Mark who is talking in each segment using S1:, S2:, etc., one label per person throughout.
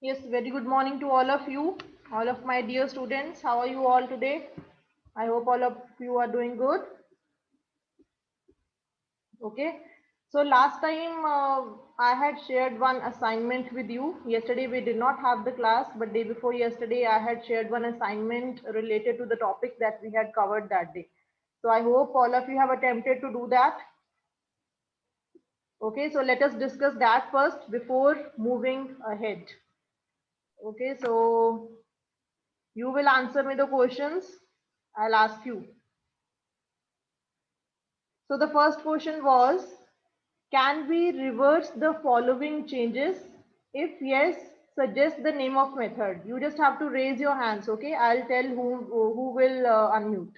S1: Yes, very good morning to all of my dear students. How are you all today? I hope all of you are doing good. Okay. So last time I had shared one assignment with you. Yesterday we did not have the class, but day before yesterday I had shared one assignment related to the topic that we had covered that day. So I hope all of you have attempted to do that. Okay, so let us discuss that first before moving ahead. Okay, so you will answer me the questions. I'll ask you. So the first question was, can we reverse the following changes? If yes, suggest the name of method. You just have to raise your hands, okay? I'll tell who will unmute.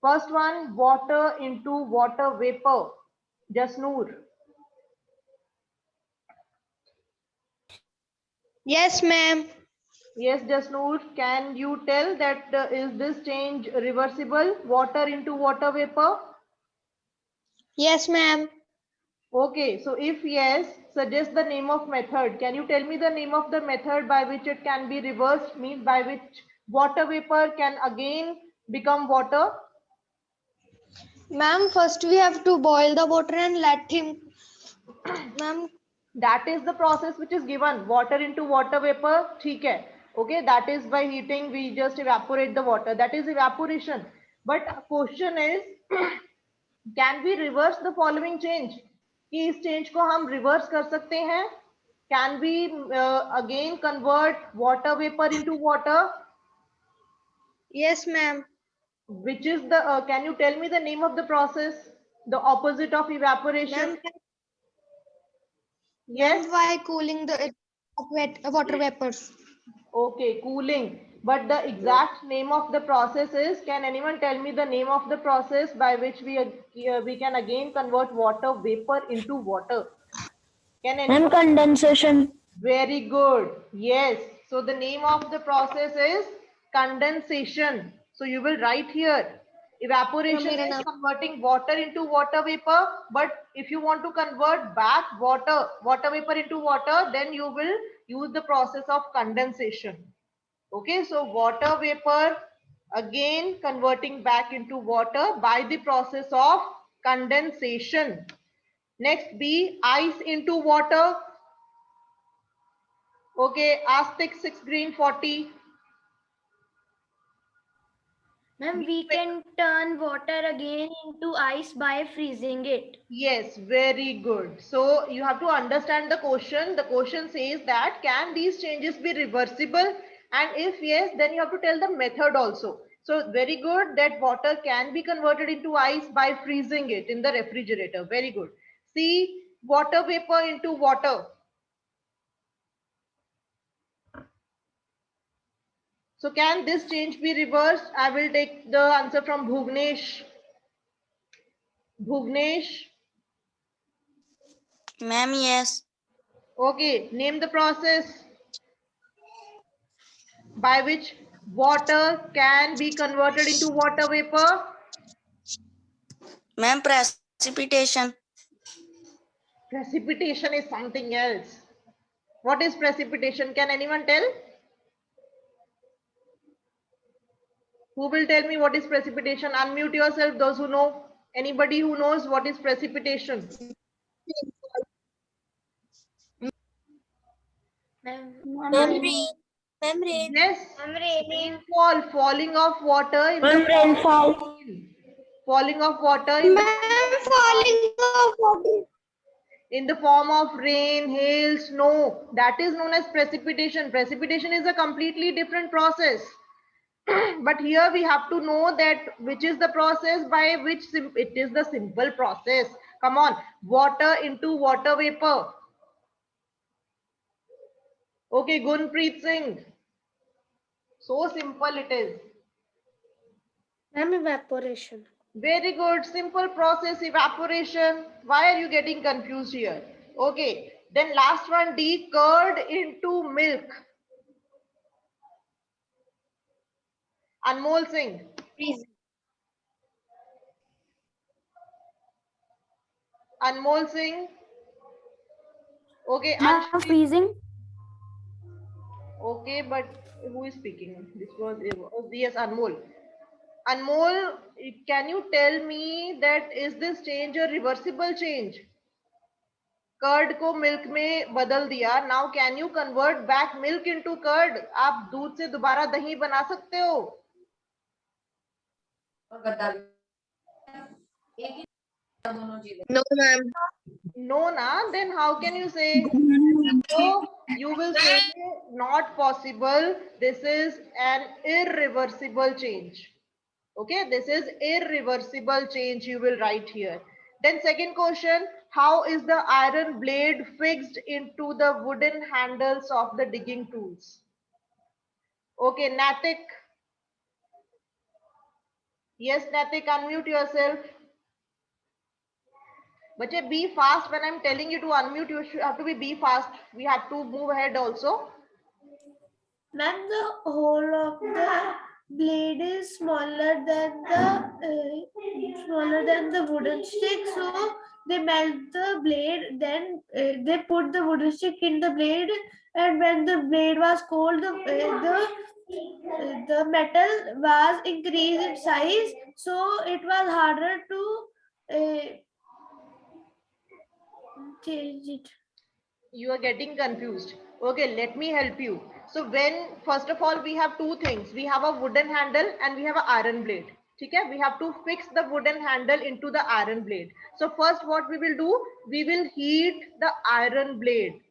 S1: First one, water into water vapor. Jasnoor.
S2: Yes, ma'am.
S1: Yes, Jasnoor, can you tell that is this change reversible? Water into water vapor?
S2: Yes, ma'am.
S1: Okay, so if yes, suggest the name of method. Can you tell me the name of the method by which it can be reversed, means by which water vapor can again become water?
S2: Ma'am, first we have to boil the water and let him. Ma'am,
S1: That is the process which is given. Water into water vapor, ठीक है. Okay, that is by heating we just evaporate the water. That is evaporation. But question is, can we reverse the following change? कि इस change को हम reverse कर सकते हैं? Can we again convert water vapor into water?
S2: yes, ma'am.
S1: Which is the, can you tell me the name of the process? The opposite of evaporation?
S2: Ma'am,
S1: Yes?
S2: why cooling the water vapors?
S1: Okay, cooling. But the exact name of the process is, can anyone tell me the name of the process by which we can again convert water vapor into water? Can
S3: And
S1: anyone?
S3: condensation.
S1: Very good. Yes. So the name of the process is condensation. So you will write here.
S2: Ma'am,
S1: Evaporation
S2: मेरा
S1: is
S2: नाम.
S1: converting water into water vapor. But if you want to convert back water vapor into water, then you will use the process of condensation. Okay. So water vapor again converting back into water by the process of condensation. Next B, ice into water. Okay, Aztec 6 Green 40.
S4: Ma'am, we can turn water again into ice by freezing it.
S1: Yes, very good. So you have to understand the question. The question says that can these changes be reversible? And if yes, then you have to tell the method also. So very good that water can be converted into ice by freezing it in the refrigerator. Very good. See, water vapor into water. So can this change be reversed? I will take the answer from Bhuvnesh. Bhuvnesh.
S3: Ma'am, yes.
S1: Okay, name the process by which water can be converted into water vapor.
S3: Ma'am, precipitation.
S1: Precipitation is something else. What is precipitation? Can anyone tell? Who will tell me what is precipitation? Unmute yourself, those who know. Anybody who knows what is precipitation?
S4: Ma'am,
S3: Ma'am, rain. Ma'am, rain.
S1: Yes,
S4: I'm raining.
S1: rainfall, falling of water in the
S3: Ma'am,
S1: form of
S3: rainfall.
S1: rain. Falling of water in the form
S2: Ma'am,
S1: of
S2: falling of water.
S1: rain, hail, snow. That is known as precipitation. Precipitation is a completely different process. But here we have to know that which is the process by which it is the simple process. Come on, water into water vapor. Okay, Gunpreet Singh. So simple it is.
S4: Ma'am, evaporation.
S1: Very good. Simple process, evaporation. Why are you getting confused here? Okay. Then last one, D, curd into milk. Anmol Singh.
S2: Freeze.
S1: Anmol Singh. Okay.
S3: Ma'am,
S1: Anshul.
S3: freezing.
S1: Okay, but who is speaking? This was yes, Anmol. Anmol, can you tell me that is this change a reversible change? Curd को milk में बदल दिया. Now can you convert back milk into curd? आप दूध से दोबारा दही बना सकते हो?
S3: No, ma'am.
S1: No, na. Then how can you say? So you will say not possible. This is an irreversible change. Okay, this is irreversible change. You will write here. Then second question, how is the iron blade fixed into the wooden handles of the digging tools? Okay, Natik. Yes, Natik, unmute yourself. But be fast. When I'm telling you to unmute, you should have to be fast. We have to move ahead also.
S4: Ma'am, the hole of the blade is smaller than the wooden stick, so they melt the blade. Then they put the wooden stick in the blade, and when the blade was cold, the metal was increased in size, so it was harder to change it.
S1: You are getting confused. Okay, let me help you. So when, first of all, we have two things. We have a wooden handle and we have an iron blade. Okay, we have to fix the wooden handle into the iron blade. So first what we will do, we will heat the iron blade.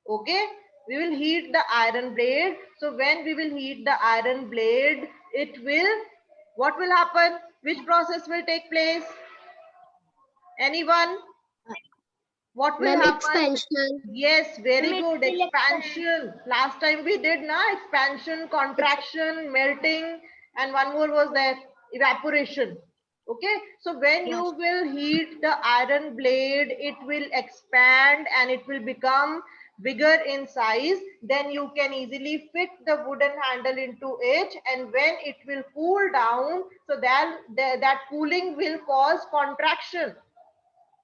S1: Okay, we will heat the iron blade. So when we will heat the iron blade, it will, what will happen? Which process will take place? Anyone? What will happen?
S2: Expansion.
S1: Yes, very good. Expansion. Last time we did na expansion, contraction, melting, and one more was there, evaporation. Okay, so when you will heat the iron blade, it will expand and it will become bigger in size. Then you can easily fit the wooden handle into it, and when it will cool down, so that cooling will cause contraction.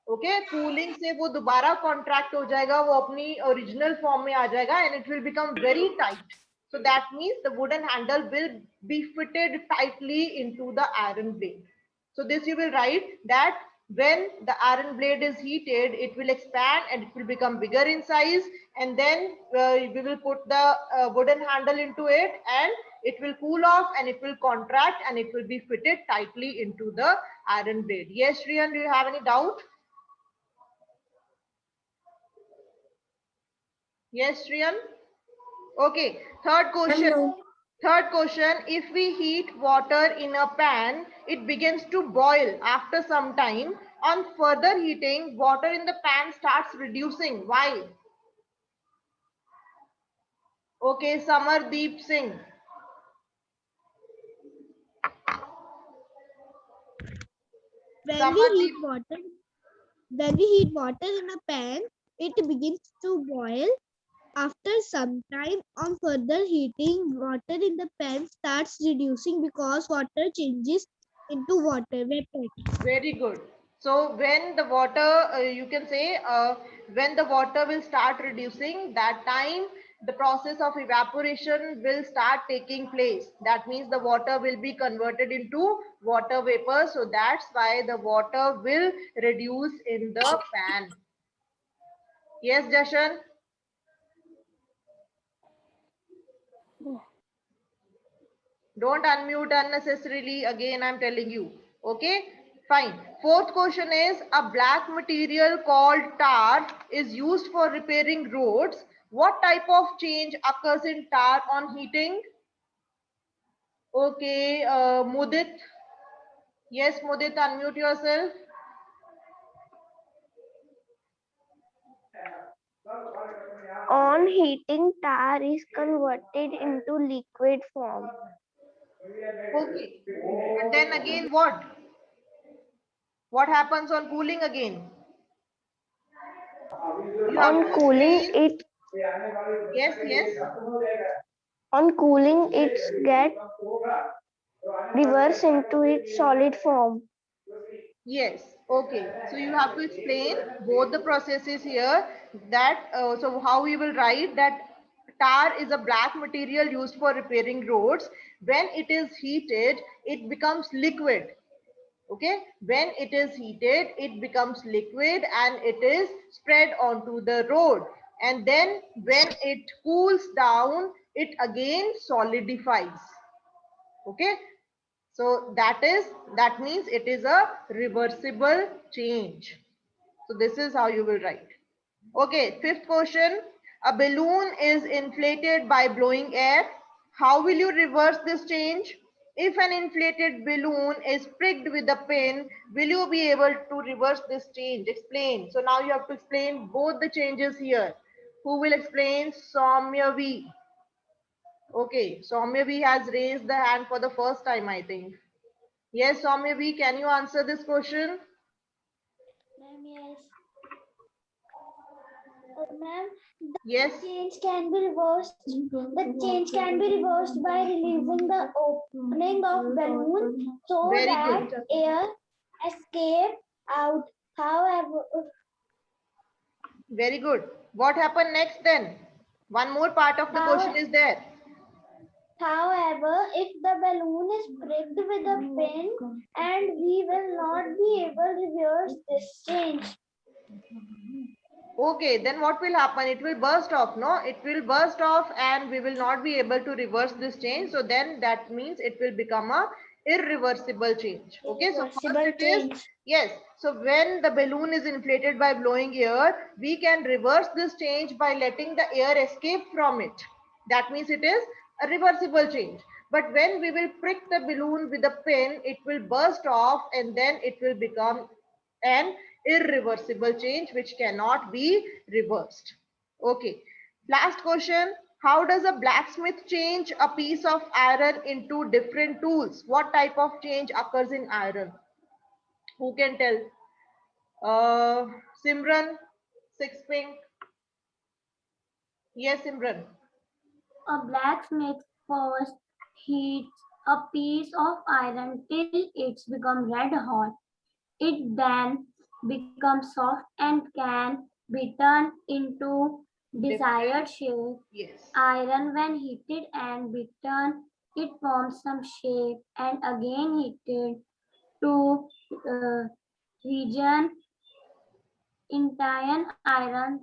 S1: Okay cooling से वो दोबारा contract हो जाएगा, वो अपनी original form में आ जाएगा and it will become very tight. So that means the wooden handle will be fitted tightly into the iron blade. So this you will write that when the iron blade is heated, it will expand and it will become bigger in size, and then we will put the wooden handle into it and it will cool off and it will contract and it will be fitted tightly into the iron blade. Yes, Shriyan, do you have any doubt? Yes, Shriyan? Okay, third question. Third question, if we heat water in a pan, it begins to boil after some time. On further heating, water in the pan starts reducing. Why? Okay, Samardeep Singh.
S2: When we heat water, in a pan, it begins to boil. After some time, on further heating, water in the pan starts reducing because water changes into water vapor.
S1: Very good. So when the water, you can say, when the water will start reducing, that time the process of evaporation will start taking place. That means the water will be converted into water vapor. So that's why the water will reduce in the pan. Yes, Jashan? Don't unmute unnecessarily. Again, I'm telling you. Okay, fine. Fourth question is, a black material called tar is used for repairing roads. What type of change occurs in tar on heating? Okay, Mudit. Yes, Mudit, unmute yourself.
S5: On heating, tar is converted into liquid form.
S1: Okay, and then again what? What happens on cooling again? You have
S5: On
S1: to
S5: cooling,
S1: explain. Yes, yes.
S5: on cooling, it gets reversed into its solid form.
S1: Yes. Okay. So you have to explain both the processes here. That so how we will write that tar is a black material used for repairing roads. When it is heated, it becomes liquid. Okay, when it is heated, it becomes liquid and it is spread onto the road. And then when it cools down, it again solidifies. Okay, so that means it is a reversible change. So this is how you will write. Okay, fifth question. A balloon is inflated by blowing air. How will you reverse this change? If an inflated balloon is pricked with a pin, will you be able to reverse this change? Explain. So now you have to explain both the changes here. Who will explain? Soumya V. Okay, Soumya V has raised the hand for the first time, I think. Yes, Soumya V, can you answer this question?
S5: Ma'am, yes. Ma'am,
S1: Yes.
S5: change can be reversed. The change can be reversed by releasing the opening of balloon so
S1: Very
S5: that
S1: good.
S5: air escape out. However,
S1: Very good. What happened next then? One more part of the question is there.
S5: however, if the balloon is pricked with a pin, and we will not be able to reverse this change.
S1: Okay, then what will happen? It will burst off, no? It will burst off and we will not be able to reverse this change. So then that means it will become a irreversible change. Okay, so first it is, yes. So when the balloon is inflated by blowing air, we can reverse this change by letting the air escape from it. That means it is a reversible change. But when we will prick the balloon with a pin, it will burst off and then it will become an irreversible change which cannot be reversed. Okay. Last question. How does a blacksmith change a piece of iron into different tools? What type of change occurs in iron? Who can tell? Simran, Six Pink. Yes, Simran.
S5: A blacksmith first heats a piece of iron till it's become red hot. It then becomes soft and can be turned into desired shape.
S1: Yes.
S5: Iron, when heated and beaten, it forms some shape and again heated to region entire iron.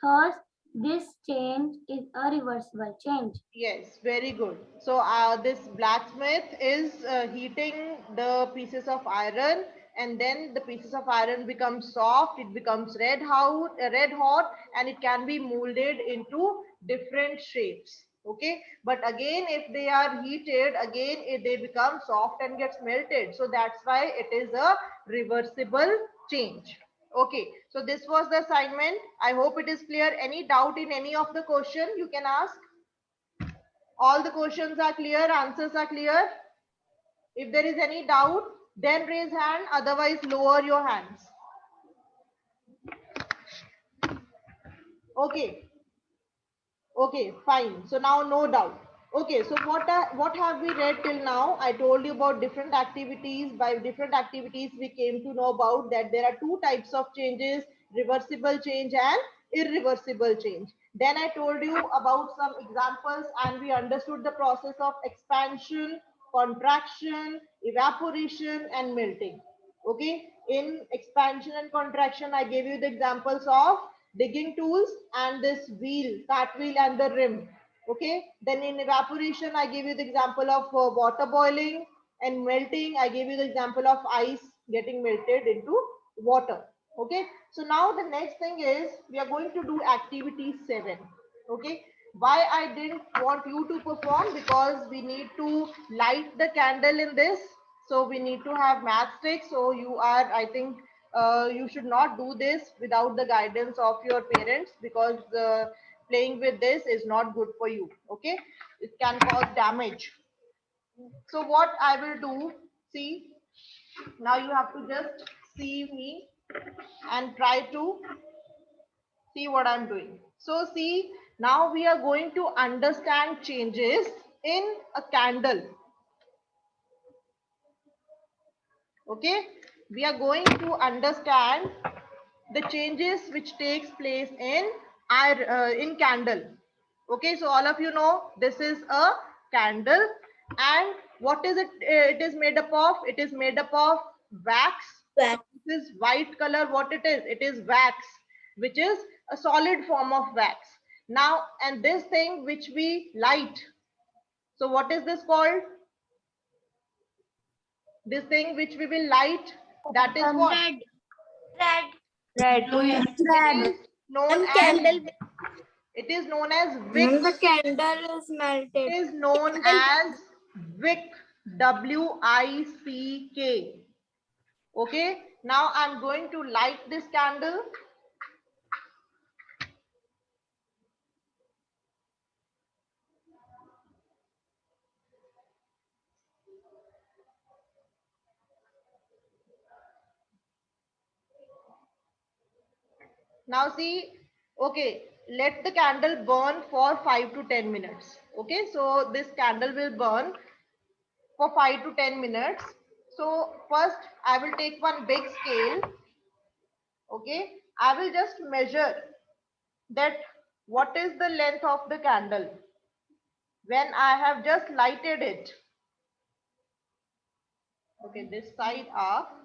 S5: Thus, this change is a reversible change.
S1: Yes, very good. So this blacksmith is heating the pieces of iron and then the pieces of iron become soft, it becomes red hot and it can be molded into different shapes. Okay, but again if they are heated, again they become soft and gets melted. So that's why it is a reversible change. Okay, so this was the assignment. I hope it is clear. Any doubt in any of the question you can ask? All the questions are clear, answers are clear. If there is any doubt, then raise hand, otherwise lower your hands. Okay. Okay, fine. So now no doubt. Okay, so what have we read till now? I told you about different activities. By different activities, we came to know about that there are two types of changes, reversible change and irreversible change. Then I told you about some examples and we understood the process of expansion, contraction, evaporation and melting. Okay, in expansion and contraction, I gave you the examples of digging tools and this wheel, cart wheel and the rim. Okay, then in evaporation, I gave you the example of water boiling, and melting, I gave you the example of ice getting melted into water. Okay, so now the next thing is we are going to do activity 7. Okay, why I didn't want you to perform, because we need to light the candle in this, so we need to have matchsticks. So you are, I think you should not do this without the guidance of your parents, because playing with this is not good for you. Okay, it can cause damage. So what I will do, see, now you have to just see me and try to see what I'm doing. So see, now we are going to understand changes in a candle. Okay, we are going to understand the changes which takes place in candle. Okay, so all of you know this is a candle. And what is it? It is made up of? It is made up of wax.
S3: Wax.
S1: This is white color. What it is? It is wax, which is a solid form of wax. Now, and this thing which we light. So what is this called? This thing which we will light, that is what?
S5: Red.
S1: It is known as, it is known as wick.
S3: The candle is melted.
S1: It is known as wick. W-I-C-K. Okay, now I'm going to light this candle. Now see, okay, let the candle burn for 5 to 10 minutes. Okay, so this candle will burn for 5 to 10 minutes. So first I will take one big scale. Okay, I will just measure that what is the length of the candle when I have just lighted it. Okay, this side up.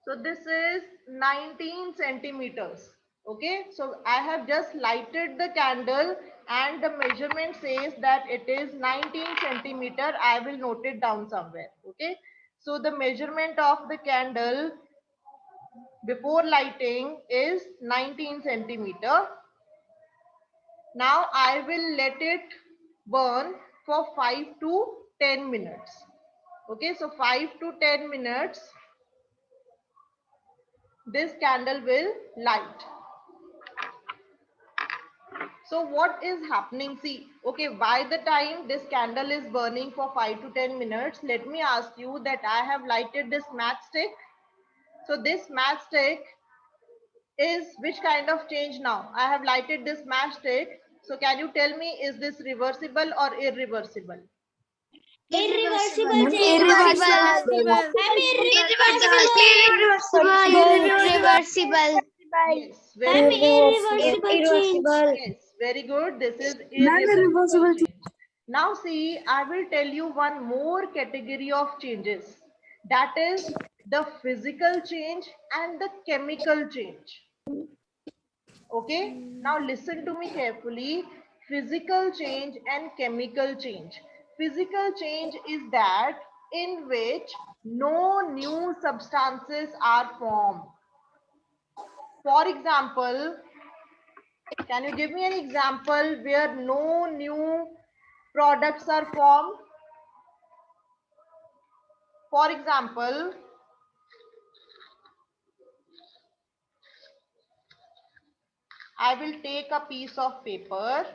S1: So this is 19 centimeters. Okay, so I have just lighted the candle and the measurement says that it is 19 centimeter. I will note it down somewhere. Okay, so the measurement of the candle before lighting is 19 centimeter. Now I will let it burn for 5 to 10 minutes. Okay, so 5 to 10 minutes this candle will light. So what is happening? See, okay, by the time this candle is burning for 5 to 10 minutes, let me ask you that I have lighted this matchstick. So this matchstick is which kind of change now? I have lighted this matchstick. So can you tell me, is this reversible or irreversible?
S5: Irreversible change.
S2: Irreversible.
S1: Yes, very good.
S5: Irreversible change.
S1: Yes, very good. This is irreversible change. Now see, I will tell you one more category of changes. That is the physical change and the chemical change. Okay, now listen to me carefully. Physical change and chemical change. Physical change is that in which no new substances are formed. For example, can you give me an example where no new products are formed? For example, I will take a piece of paper.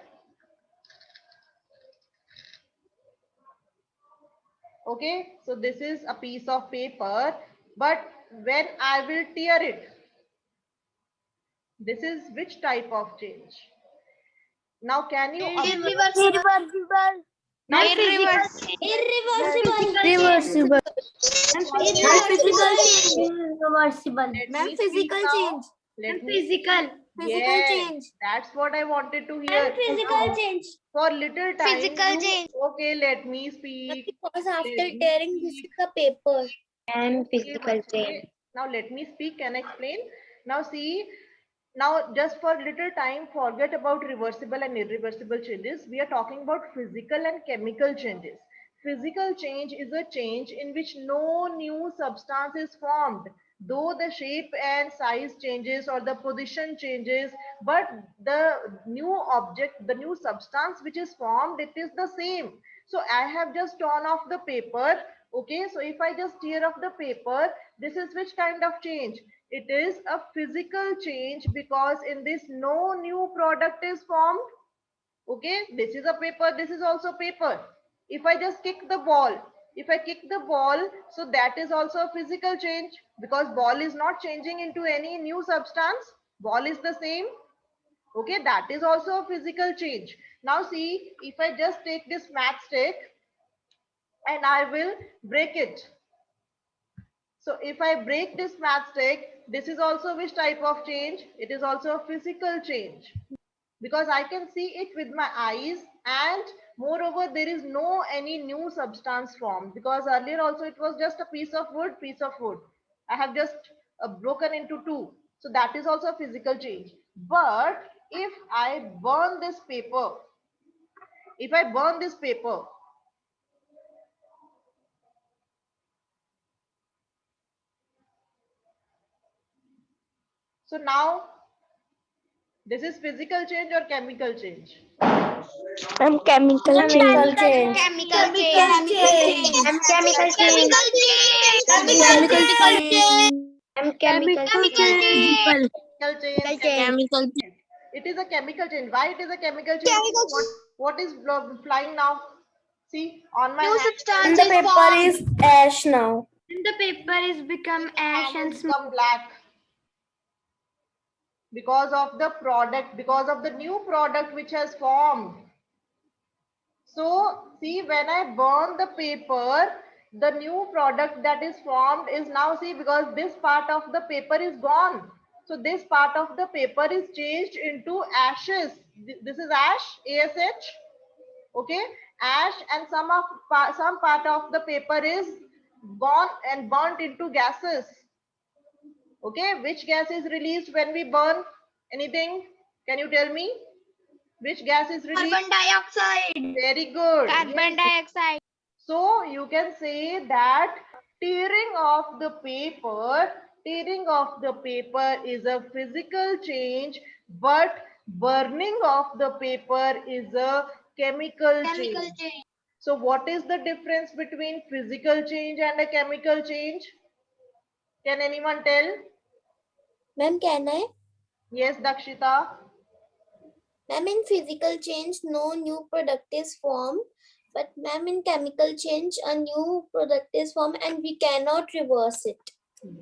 S1: Okay, so this is a piece of paper, but when I will tear it, this is which type of change? Now, can you
S5: Irreversible.
S1: now,
S5: Irreversible.
S3: Reversible.
S5: Physical change. Irreversible.
S1: let me speak now. Let me
S5: Physical.
S1: Yes, that's what I wanted to hear.
S5: Physical change.
S1: For little time.
S2: Physical
S1: you-
S2: change.
S1: Okay, let me speak.
S3: Because
S1: Let
S3: after
S1: me
S3: tearing this
S1: speak.
S3: is the paper.
S5: And
S1: Okay, once again. Now let me speak and explain. Now see, now just for little time, forget about reversible and irreversible changes. We are talking about physical and chemical changes. Physical change is a change in which no new substance is formed, though the shape and size changes or the position changes, but the new object, the new substance which is formed, it is the same. So I have just torn off the paper. Okay, so if I just tear off the paper, this is which kind of change? It is a physical change because in this no new product is formed. Okay, this is a paper, this is also paper. If I just kick the ball, if I kick the ball, so that is also a physical change because ball is not changing into any new substance. Ball is the same. Okay, that is also a physical change. Now see, if I just take this matchstick and I will break it. So if I break this matchstick, this is also which type of change? It is also a physical change, because I can see it with my eyes, and moreover there is no any new substance formed, because earlier also it was just a piece of wood. I have just broken into two. So that is also a physical change. But if I burn this paper, if I burn this paper, so now this is physical change or chemical change?
S3: Chemical change.
S4: Chemical change.
S3: Chemical change.
S4: Chemical change.
S3: Chemical change.
S1: Chemical change.
S3: Chemical
S1: Change. It is a chemical change. Why it is a chemical change? What is flying now? See on my hand.
S3: And the paper is ash now.
S4: And the paper is become ash and
S1: It's become black because of the product, because of the new product which has formed. So see, when I burn the paper, the new product that is formed is now, see, because this part of the paper is gone. So this part of the paper is changed into ashes. This is ash, ASH. Okay, ash, and some part of the paper is gone and burnt into gases. Okay, which gas is released when we burn anything? Can you tell me? Which gas is released?
S3: Carbon dioxide.
S1: Very good.
S3: Carbon
S1: Yes.
S3: dioxide.
S1: So you can say that tearing of the paper is a physical change, but burning of the paper is a chemical change. So what is the difference between physical change and a chemical change? Can anyone tell?
S3: Ma'am, can I?
S1: Yes, Dakshita.
S3: Ma'am, in physical change, no new product is formed. But ma'am, in chemical change, a new product is formed and we cannot reverse it.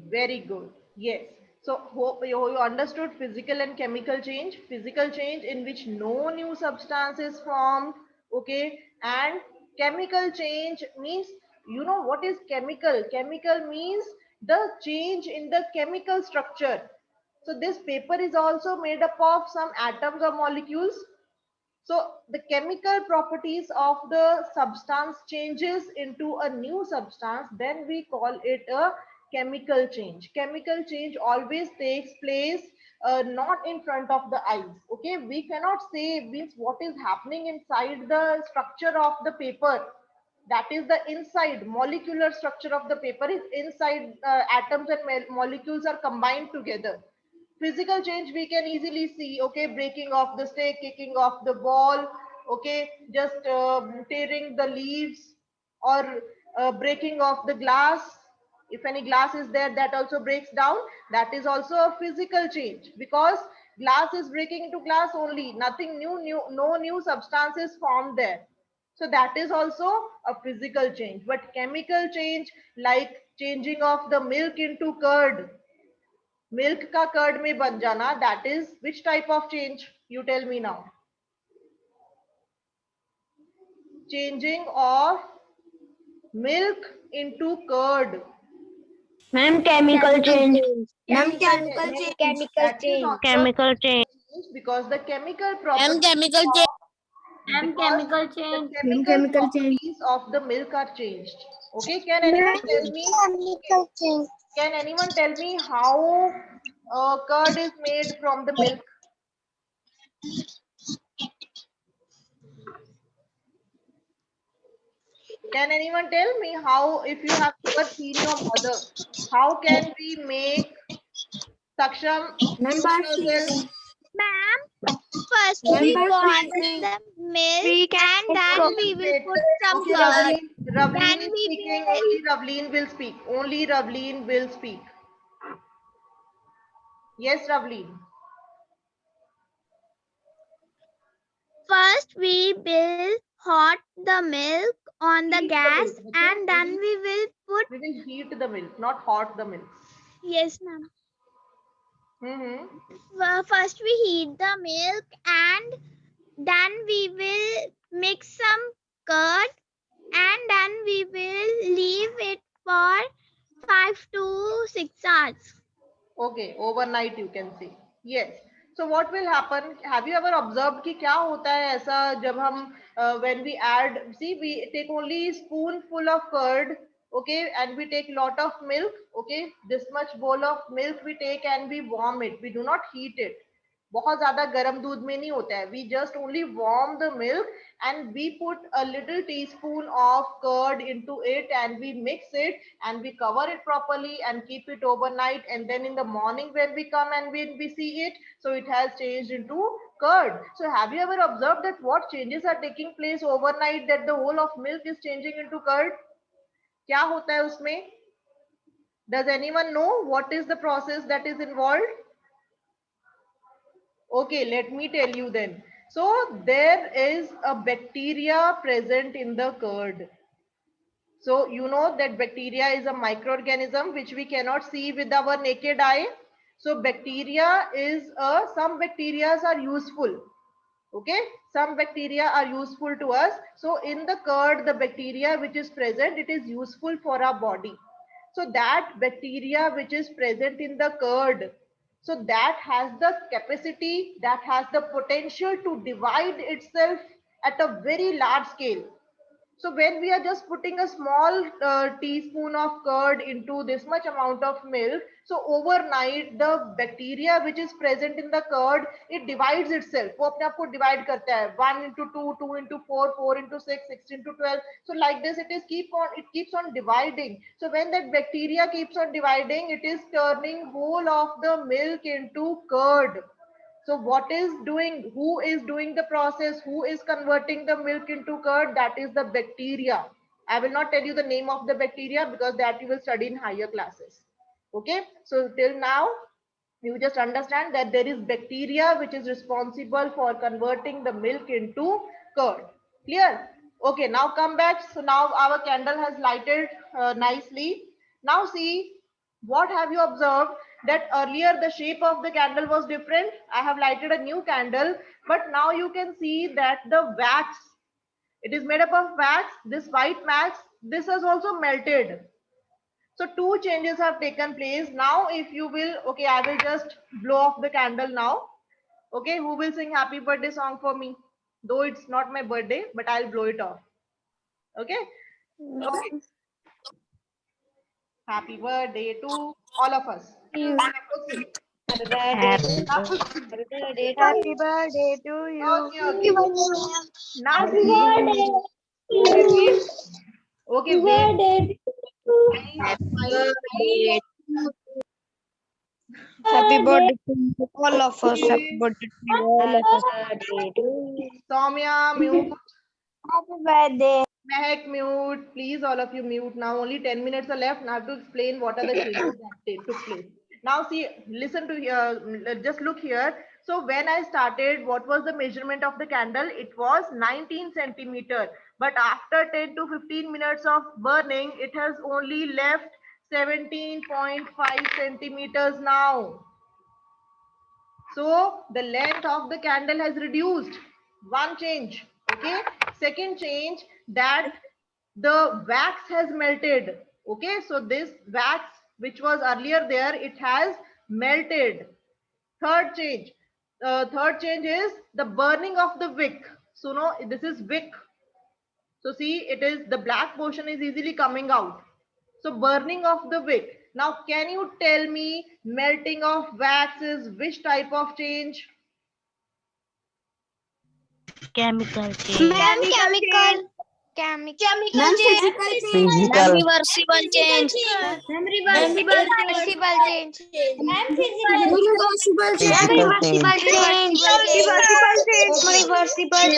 S1: Very good. Yes. So hope you understood physical and chemical change. Physical change in which no new substance is formed. Okay. And chemical change means, you know what is chemical? Chemical means the change in the chemical structure. So this paper is also made up of some atoms or molecules. So the chemical properties of the substance changes into a new substance, then we call it a chemical change. Chemical change always takes place not in front of the eyes. Okay, we cannot say means what is happening inside the structure of the paper. That is the inside molecular structure of the paper is inside, atoms and molecules are combined together. Physical change we can easily see, okay, breaking of the stick, kicking off the ball, okay, just tearing the leaves, or breaking of the glass. If any glass is there, that also breaks down. That is also a physical change, because glass is breaking into glass only, nothing new, no new substance is formed there. So that is also a physical change. But chemical change, like changing of the milk into curd, milk का curd में बन जाना, that is which type of change? You tell me now. Changing of milk into curd.
S3: Ma'am, chemical change. Ma'am,
S1: Chemical change. That is also
S3: Chemical change.
S1: because the chemical
S3: Ma'am,
S1: properties
S3: chemical
S1: of,
S3: change.
S5: And
S1: because
S5: chemical
S1: the
S5: change.
S1: chemical properties of the milk are changed. Okay, can anyone tell me?
S3: Chemical change.
S1: Can anyone tell me how curd is made from the milk? Can anyone tell me how, if you have ever seen your mother, how can we make Saksham?
S3: Ma'am,
S2: Ma'am, first
S3: Ma'am,
S2: we
S3: but
S2: boil
S3: we-
S2: the milk
S3: we can
S2: and then we will
S1: Wait.
S2: put some
S1: Okay,
S2: curd.
S1: Ravleen
S2: Then
S1: is
S2: we
S1: speaking.
S2: will
S1: Only Ravleen will speak. Only Ravleen will speak. Yes, Ravleen.
S2: first we will hot the milk on the
S1: Heat the
S2: gas
S1: milk, okay?
S2: and then we will put,
S1: We will heat the milk, not hot the milk.
S2: yes ma'am.
S1: Mm-hmm.
S2: First we heat the milk and then we will mix some curd and then we will leave it for 5 to 6 hours.
S1: Okay, overnight you can say. Yes. So what will happen? Have you ever observed कि क्या होता है ऐसा जब हम when we add, see, we take only spoonful of curd, okay, and we take lot of milk, okay, this much bowl of milk we take and we warm it. We do not heat it. बहुत ज्यादा गर्म दूध में नहीं होता है. We just only warm the milk and we put a little teaspoon of curd into it and we mix it and we cover it properly and keep it overnight, and then in the morning when we come and when we see it, so it has changed into curd. So have you ever observed that what changes are taking place overnight, that the whole of milk is changing into curd? क्या होता है उसमें? Does anyone know what is the process that is involved? Okay, let me tell you then. So there is a bacteria present in the curd. So you know that bacteria is a microorganism which we cannot see with our naked eye. So bacteria is some bacteria are useful. Okay, some bacteria are useful to us. So in the curd, the bacteria which is present, it is useful for our body. So that bacteria which is present in the curd, so that has the capacity, that has the potential to divide itself at a very large scale. So when we are just putting a small teaspoon of curd into this much amount of milk, so overnight the bacteria which is present in the curd, it divides itself. वो अपने आप को divide करता है. 1 into 2, 2 into 4, 4 into 6, 6 into 12. So like this, it keeps on dividing. So when that bacteria keeps on dividing, it is turning whole of the milk into curd. So what is doing, who is doing the process, who is converting the milk into curd? That is the bacteria. I will not tell you the name of the bacteria because that you will study in higher classes. Okay, so till now you just understand that there is bacteria which is responsible for converting the milk into curd. Clear? Okay, now come back. So now our candle has lighted nicely. Now see, what have you observed? That earlier the shape of the candle was different. I have lighted a new candle, but now you can see that the wax, it is made up of wax. This white wax, this has also melted. So two changes have taken place. Now if you will, okay, I will just blow off the candle now. Okay, who will sing happy birthday song for me? Though it's not my birthday, but I'll blow it off. Okay. Okay. Happy birthday to all of us.
S6: Happy birthday to you.
S1: Okay, okay. Now see. Okay, wait. Okay, wait.
S6: Happy birthday to all of us. Happy birthday to all of us.
S1: Soumya, mute.
S6: Happy birthday.
S1: Mehak, mute. Please, all of you mute. Now only 10 minutes are left. Now I have to explain what are the changes that took place. Now see, listen to here. Just look here. So when I started, what was the measurement of the candle? It was 19 centimeter. But after 10 to 15 minutes of burning, it has only left 17.5 centimeters now. So the length of the candle has reduced. One change. Okay. Second change, that the wax has melted. Okay. So this wax which was earlier there, it has melted. Third change. Third change is the burning of the wick. So no, this is wick. So see, it is the black portion is easily coming out. So burning of the wick. Now, can you tell me melting of wax is which type of change?
S6: Chemical change.
S2: Chemical.
S3: Chemical change.
S6: Physical.
S3: Reversible change.
S2: Reversible change.
S3: Reversible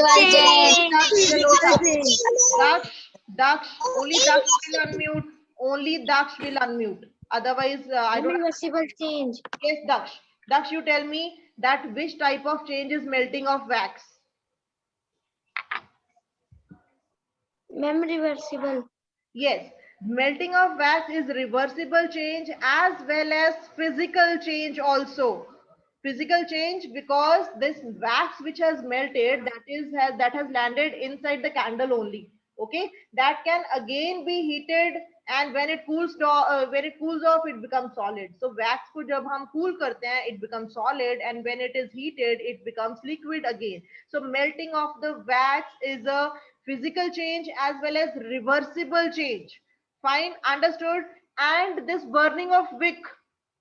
S3: change.
S6: Physical change.
S1: Daksh, only Daksh will unmute. Only Daksh will unmute. Otherwise, I don't.
S2: Reversible change.
S1: Yes, Daksh. Daksh, you tell me that which type of change is melting of wax?
S2: Reversible.
S1: Yes, melting of wax is reversible change as well as physical change also. Physical change because this wax which has melted, that has landed inside the candle only. Okay, that can again be heated and when it cools off, it becomes solid. So wax को जब हम cool करते हैं, it becomes solid, and when it is heated, it becomes liquid again. So melting of the wax is a physical change as well as reversible change. Fine, understood. And this burning of wick,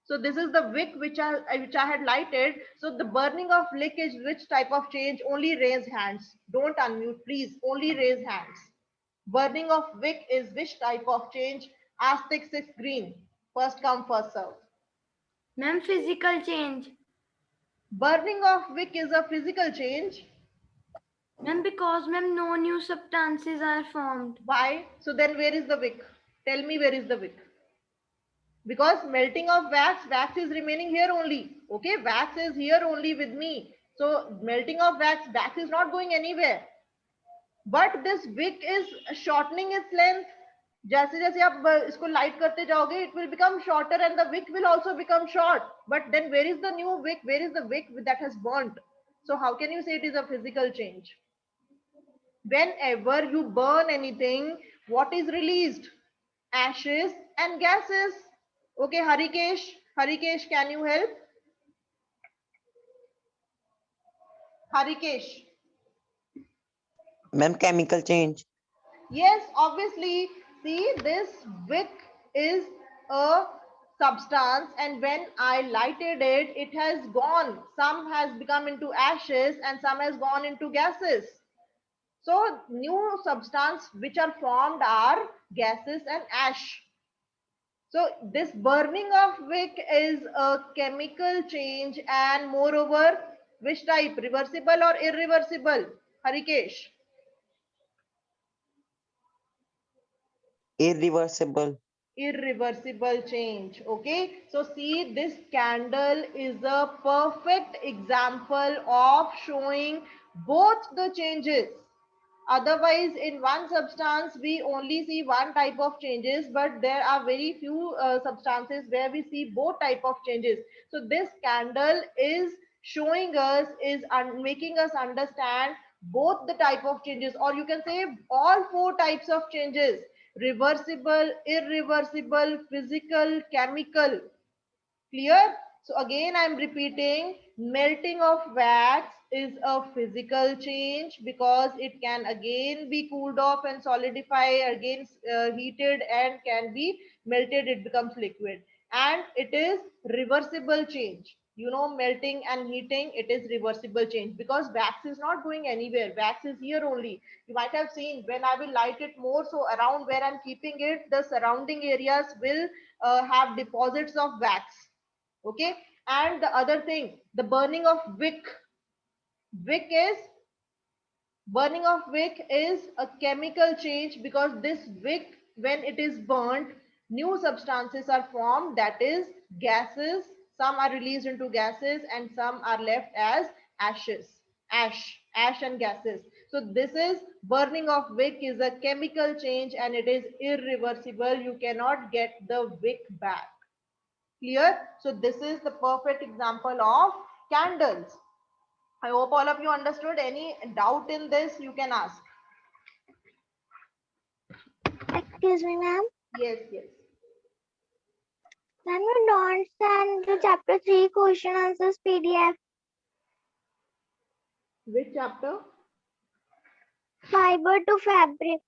S1: so this is the wick which I had lighted. So the burning of wick is which type of change? Only raise hands. Don't unmute, please. Only raise hands. Burning of wick is which type of change? Aztec 6 green. First come, first serve.
S4: Ma'am, physical change.
S1: Burning of wick is a physical change.
S4: Ma'am, because ma'am, no new substances are formed.
S1: Why? So then where is the wick? Tell me where is the wick? Because melting of wax is remaining here only. Okay, wax is here only with me. So melting of wax is not going anywhere. But this wick is shortening its length. जैसे जैसे आप इसको light करते जाओगे, it will become shorter and the wick will also become short. But then where is the new wick? Where is the wick that has burnt? So how can you say it is a physical change? Whenever you burn anything, what is released? Ashes and gases. Okay, Harikesh, can you help? Harikesh.
S7: Ma'am, chemical change.
S1: Yes, obviously. See, this wick is a substance, and when I lighted it, it has gone. Some has become into ashes and some has gone into gases. So new substance which are formed are gases and ash. So this burning of wick is a chemical change, and moreover, which type? Reversible or irreversible? Harikesh.
S7: Irreversible.
S1: Irreversible change. Okay, so see, this candle is a perfect example of showing both the changes. Otherwise, in one substance we only see one type of changes, but there are very few substances where we see both type of changes. So this candle is showing us, is making us understand both the type of changes, or you can say all four types of changes: reversible, irreversible, physical, chemical. Clear? So again, I'm repeating, melting of wax is a physical change because it can again be cooled off and solidify, again heated and can be melted, it becomes liquid. And it is reversible change. You know, melting and heating, it is reversible change because wax is not going anywhere. Wax is here only. You might have seen when I will light it more, so around where I'm keeping it, the surrounding areas will have deposits of wax. Okay, and the other thing, the burning of wick. Burning of wick is a chemical change because this wick, when it is burnt, new substances are formed, that is gases. Some are released into gases and some are left as ashes. Ash and gases. So this is burning of wick is a chemical change and it is irreversible. You cannot get the wick back. Clear? So this is the perfect example of candles. I hope all of you understood. Any doubt in this, you can ask.
S3: Excuse me, ma'am.
S1: Yes.
S3: Ma'am, you don't send the chapter 3 question answers PDF.
S1: Which chapter?
S3: Fiber to fabric.